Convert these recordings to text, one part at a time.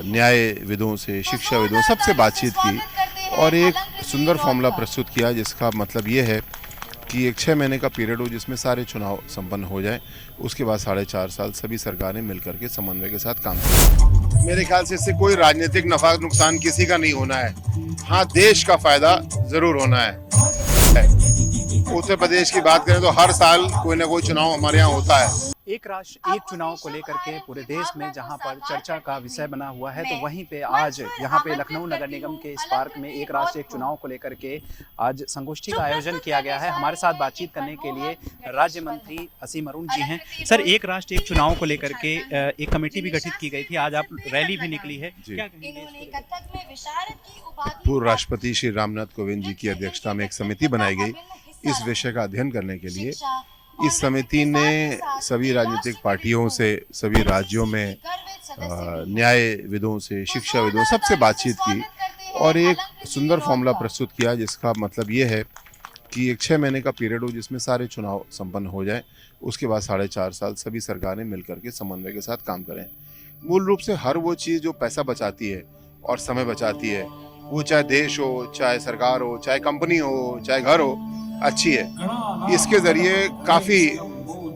न्यायविदों से, शिक्षाविदों, सबसे बातचीत की और एक सुंदर फॉर्मूला प्रस्तुत किया जिसका मतलब ये है कि एक 6 महीने का पीरियड हो जिसमें सारे चुनाव संपन्न हो जाएं। उसके बाद 4.5 साल सभी सरकारें मिलकर के समन्वय के साथ काम करें। मेरे ख्याल से इससे कोई राजनीतिक नफा नुकसान किसी का नहीं होना है। हाँ, देश का फायदा जरूर होना है। उत्तर प्रदेश की बात करें तो हर साल कोई ना कोई चुनाव हमारे यहाँ होता है। एक राष्ट्र एक चुनाव को लेकर के पूरे देश में जहां पर चर्चा का विषय बना हुआ है, तो वहीं पे आज यहां पे लखनऊ नगर निगम के इस पार्क में एक राष्ट्र एक चुनाव को लेकर के आज संगोष्ठी का आयोजन किया गया है। हमारे साथ बातचीत करने के लिए राज्य मंत्री असीम अरुण जी हैं। सर, एक राष्ट्र एक चुनाव को लेकर के एक कमेटी भी गठित की गई थी, आज आप रैली भी निकली है, क्या कहेंगे? पूर्व राष्ट्रपति श्री रामनाथ कोविंद जी की अध्यक्षता में एक समिति बनाई गई इस विषय का अध्ययन करने के लिए। इस समिति ने सभी राजनीतिक पार्टियों से, सभी राज्यों में न्यायविदों से, शिक्षाविदों, सबसे बातचीत की और एक सुंदर फॉर्मूला प्रस्तुत किया जिसका मतलब ये है कि एक 6 महीने का पीरियड हो जिसमें सारे चुनाव संपन्न हो जाएं। उसके बाद 4.5 साल सभी सरकारें मिलकर के समन्वय के साथ काम करें। मूल रूप से हर वो चीज़ जो पैसा बचाती है और समय बचाती है, वो चाहे देश हो, चाहे सरकार हो, चाहे कंपनी हो, चाहे घर हो, अच्छी है। इसके जरिए काफी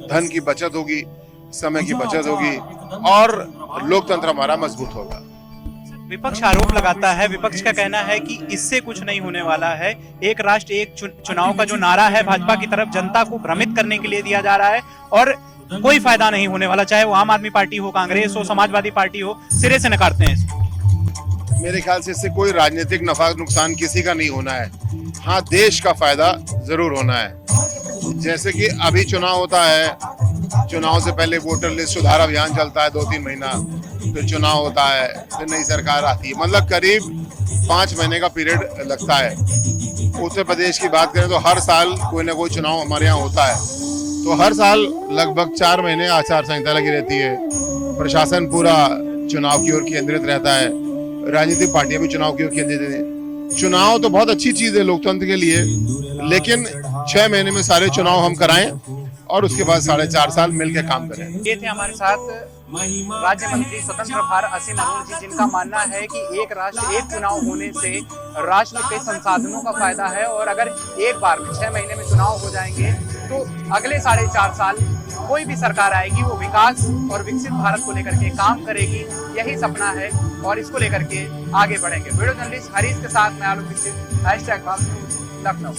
धन की बचत होगी, समय की बचत होगी और लोकतंत्र हमारा मजबूत होगा। विपक्ष आरोप लगाता है, विपक्ष का कहना है कि इससे कुछ नहीं होने वाला है। एक राष्ट्र एक चुनाव का जो नारा है भाजपा की तरफ जनता को भ्रमित करने के लिए दिया जा रहा है और कोई फायदा नहीं होने वाला, चाहे वो आम आदमी पार्टी हो, कांग्रेस हो, समाजवादी पार्टी हो, सिरे से नकारते हैं इसको। मेरे ख्याल से इससे कोई राजनीतिक नफा नुकसान किसी का नहीं होना है। हाँ, देश का फायदा जरूर होना है। जैसे कि अभी चुनाव होता है, चुनाव से पहले वोटर लिस्ट सुधार अभियान चलता है 2-3 महीना, फिर चुनाव होता है, फिर नई सरकार आती है, मतलब करीब 5 महीने का पीरियड लगता है। उत्तर प्रदेश की बात करें तो हर साल कोई ना कोई चुनाव हमारे यहाँ होता है, तो हर साल लगभग 4 महीने आचार संहिता लगी रहती है। प्रशासन पूरा चुनाव की ओर केंद्रित रहता है, राजनीतिक पार्टियां भी चुनाव की ओर केंद्रित हैं। चुनाव तो बहुत अच्छी चीज है लोकतंत्र के लिए, लेकिन 6 महीने में सारे चुनाव हम कराएं और उसके बाद 4.5 साल मिलकर काम करें। ये थे हमारे साथ राज्य मंत्री स्वतंत्र प्रभार असीम अरुण जी, जिनका मानना है कि एक राष्ट्र एक चुनाव होने से राष्ट्र के संसाधनों का फायदा है और अगर एक बार में 6 महीने में चुनाव हो जाएंगे तो अगले 4.5 साल कोई भी सरकार आएगी वो विकास और विकसित भारत को लेकर के काम करेगी, यही सपना है और इसको लेकर के आगे बढ़ेंगे। वीडियो जर्नलिस्ट हरीश के साथ मैं आलोक दीक्षित, #लखनऊ।